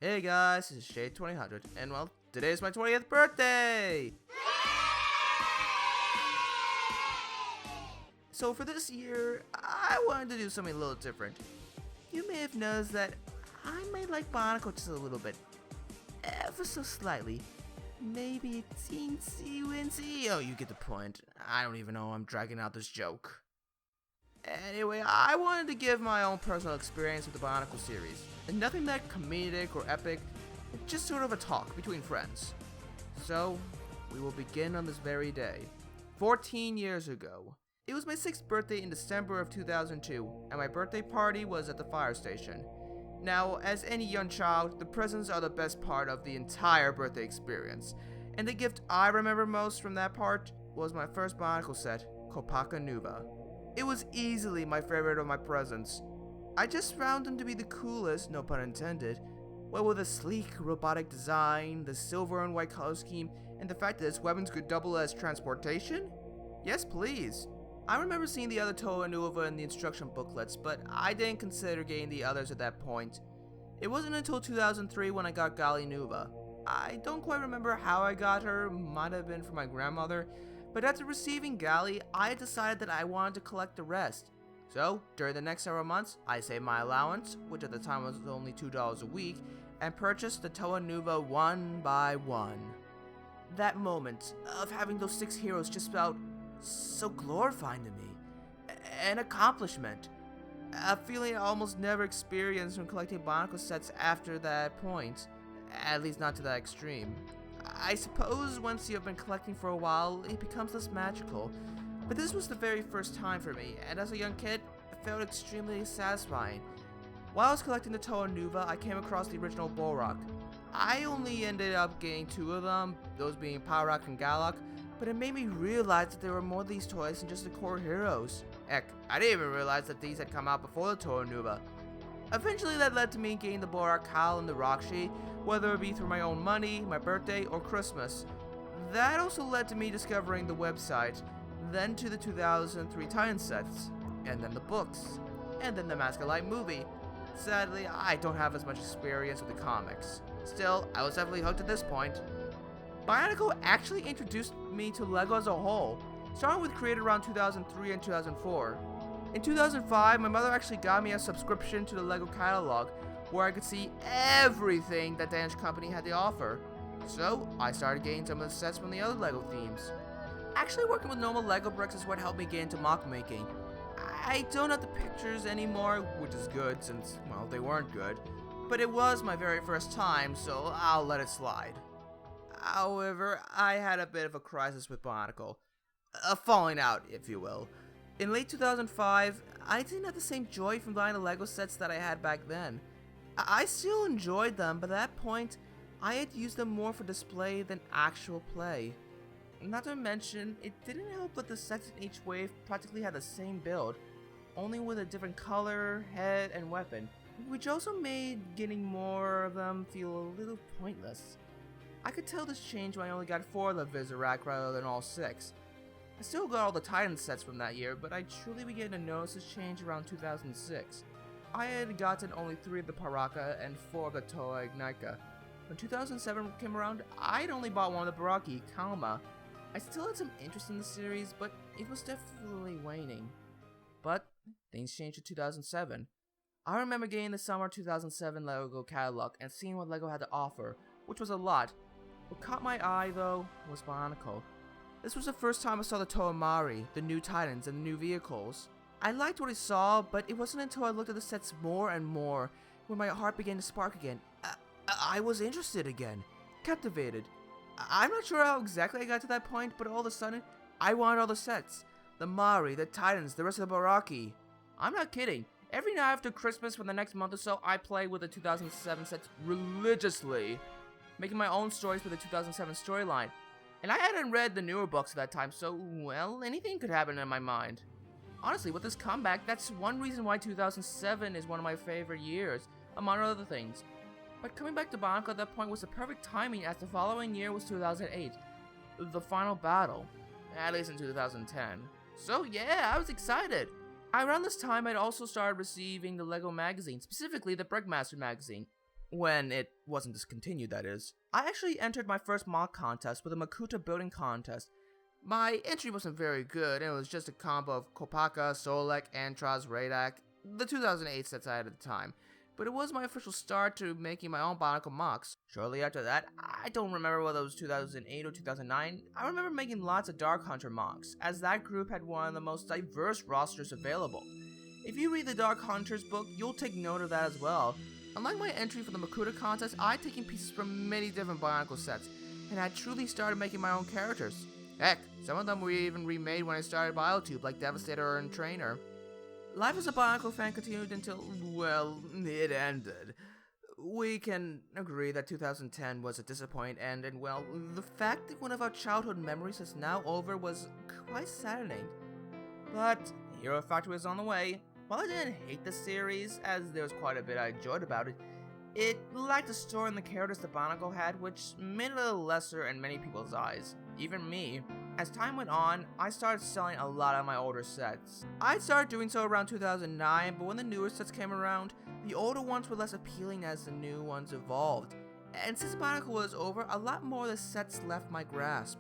Hey guys, this is Shade2000, and well, today is my 20th birthday! So for this year, I wanted to do something a little different. You may have noticed that I might like Bionicle just a little bit. Ever so slightly. Maybe teensy-wincy. Oh, you get the point. I don't even know I'm dragging out this joke. Anyway, I wanted to give my own personal experience with the Bionicle series. And nothing that comedic or epic, just sort of a talk between friends. So, we will begin on this very day. 14 years ago. It was my 6th birthday in December of 2002, and my birthday party was at the fire station. Now, as any young child, the presents are the best part of the entire birthday experience. And the gift I remember most from that part was my first Bionicle set, Copaka Nuva. It was easily my favorite of my presents. I just found them to be the coolest, no pun intended. Well, with a sleek, robotic design, the silver and white color scheme, and the fact that its weapons could double as transportation? Yes, please. I remember seeing the other Toa Nuva in the instruction booklets, but I didn't consider getting the others at that point. It wasn't until 2003 when I got Gali Nuva. I don't quite remember how I got her, might have been from my grandmother, but after receiving Gali, I decided that I wanted to collect the rest. So, during the next several months, I saved my allowance, which at the time was only $2 a week, and purchased the Toa Nuva one by one. That moment of having those 6 heroes just felt so glorifying to me. An accomplishment. A feeling I almost never experienced when collecting Bionicle sets after that point. At least not to that extreme. I suppose once you have been collecting for a while, it becomes less magical. But this was the very first time for me, and as a young kid, it felt extremely satisfying. While I was collecting the Toa Nuva, I came across the original Bolrock. I only ended up getting 2 of them, those being Pyrock and Galak, but it made me realize that there were more of these toys than just the core heroes. Heck, I didn't even realize that these had come out before the Toa Nuva. Eventually that led to me getting the Bolrock Kyle and the Roxas, whether it be through my own money, my birthday, or Christmas. That also led to me discovering the website, then to the 2003 Titan sets, and then the books, and then the Mask of Light movie. Sadly, I don't have as much experience with the comics. Still, I was definitely hooked at this point. Bionicle actually introduced me to LEGO as a whole, starting with created around 2003 and 2004. In 2005, my mother actually got me a subscription to the LEGO catalog, where I could see everything that Danish company had to offer. So, I started getting some of the sets from the other LEGO themes. Actually, working with normal LEGO bricks is what helped me get into MOC making. I don't have the pictures anymore, which is good since, well, they weren't good. But it was my very first time, so I'll let it slide. However, I had a bit of a crisis with Bionicle. A falling out, if you will. In late 2005, I didn't have the same joy from buying the LEGO sets that I had back then. I still enjoyed them, but at that point, I had used them more for display than actual play. Not to mention, it didn't help that the sets in each wave practically had the same build, only with a different color, head, and weapon, which also made getting more of them feel a little pointless. I could tell this changed when I only got 4 of the Visorak rather than all 6. I still got all the Titan sets from that year, but I truly began to notice this change around 2006. I had gotten only 3 of the Paraka and 4 of the Toa Ignika. When 2007 came around, I'd only bought 1 of the Baraki, Kalma. I still had some interest in the series, but it was definitely waning. But things changed in 2007. I remember getting the summer 2007 LEGO catalog and seeing what LEGO had to offer, which was a lot. What caught my eye, though, was Bionicle. This was the first time I saw the Toa Mari, the new Titans, and the new vehicles. I liked what I saw, but it wasn't until I looked at the sets more and more when my heart began to spark again. I was interested again. Captivated. I'm not sure how exactly I got to that point, but all of a sudden, I wanted all the sets. The Mari, the Titans, the rest of the Baraki. I'm not kidding. Every night after Christmas for the next month or so, I play with the 2007 sets religiously, making my own stories for the 2007 storyline. And I hadn't read the newer books at that time, so, well, anything could happen in my mind. Honestly, with this comeback, that's one reason why 2007 is one of my favorite years, among other things. But coming back to Bionicle at that point was the perfect timing, as the following year was 2008, the final battle, at least in 2010. So yeah, I was excited. Around this time, I'd also started receiving the LEGO magazine, specifically the Brickmaster magazine. When it wasn't discontinued, that is. I actually entered my first mock contest with a Makuta building contest. My entry wasn't very good, and it was just a combo of Kopaka, Solek, Antraz, Radak, the 2008 sets I had at the time. But it was my official start to making my own Bionicle mocks. Shortly after that, I don't remember whether it was 2008 or 2009, I remember making lots of Dark Hunter mocks, as that group had one of the most diverse rosters available. If you read the Dark Hunters book, you'll take note of that as well. Unlike my entry for the Makuta contest, I had taken pieces from many different Bionicle sets, and I truly started making my own characters. Heck, some of them were even remade when I started BioTube, like Devastator and Trainer. Life as a Bionicle fan continued until, well, it ended. We can agree that 2010 was a disappointing end, and well, the fact that one of our childhood memories is now over was quite saddening. But Hero Factory is on the way. While I didn't hate the series, as there was quite a bit I enjoyed about it, it lacked the story and the characters the Bionicle had, which made it a little lesser in many people's eyes, even me. As time went on, I started selling a lot of my older sets. I started doing so around 2009, but when the newer sets came around, the older ones were less appealing as the new ones evolved. And since Bionicle was over, a lot more of the sets left my grasp.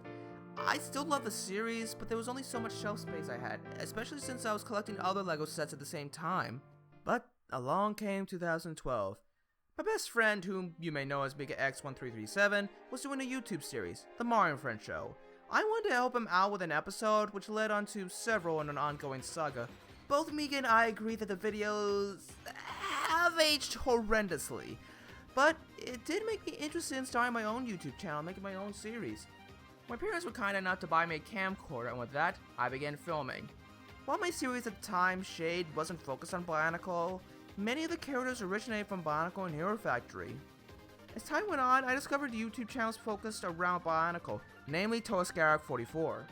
I still love the series, but there was only so much shelf space I had, especially since I was collecting other LEGO sets at the same time. But along came 2012. My best friend, whom you may know as MegaX1337, was doing a YouTube series, The Mario Friend Show. I wanted to help him out with an episode, which led on to several in an ongoing saga. Both Mika and I agree that the videos have aged horrendously, but it did make me interested in starting my own YouTube channel, making my own series. My parents were kind enough to buy me a camcorder, and with that, I began filming. While my series at the time, Shade, wasn't focused on Bionicle, many of the characters originated from Bionicle and Hero Factory. As time went on, I discovered YouTube channels focused around Bionicle, namely Toascarak44.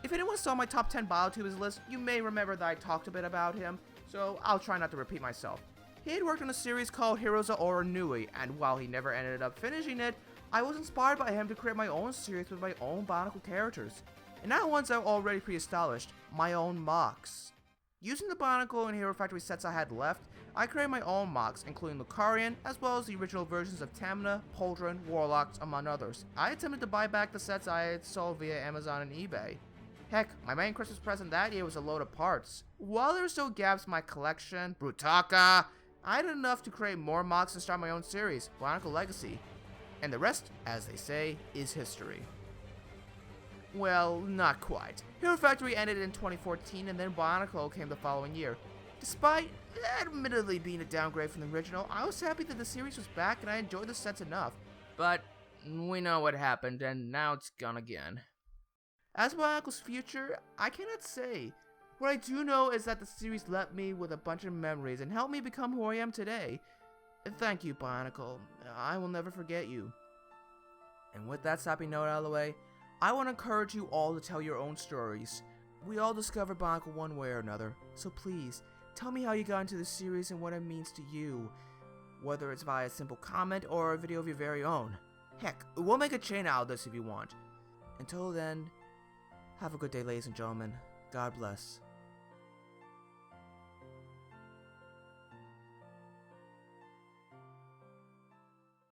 If anyone saw my top 10 BioTubers list, you may remember that I talked a bit about him, so I'll try not to repeat myself. He had worked on a series called Heroes of Ora Nui, and while he never ended up finishing it, I was inspired by him to create my own series with my own Bionicle characters, and not ones I've already pre-established, my own mocks. Using the Bionicle and Hero Factory sets I had left, I created my own mocks, including Lucarian, as well as the original versions of Tamina, Poldron, Warlocks, among others. I attempted to buy back the sets I had sold via Amazon and eBay. Heck, my main Christmas present that year was a load of parts. While there were still gaps in my collection, Brutaka, I had enough to create more mocks and start my own series, Bionicle Legacy. And the rest, as they say, is history. Well, not quite. Hero Factory ended in 2014, and then Bionicle came the following year. Despite admittedly being a downgrade from the original, I was happy that the series was back and I enjoyed the sets enough. But we know what happened, and now it's gone again. As for Bionicle's future, I cannot say. What I do know is that the series left me with a bunch of memories and helped me become who I am today. Thank you, Bionicle. I will never forget you. And with that sappy note out of the way, I want to encourage you all to tell your own stories. We all discovered Bionicle one way or another, so please, tell me how you got into the series and what it means to you. Whether it's via a simple comment or a video of your very own. Heck, we'll make a chain out of this if you want. Until then, have a good day, ladies and gentlemen. God bless.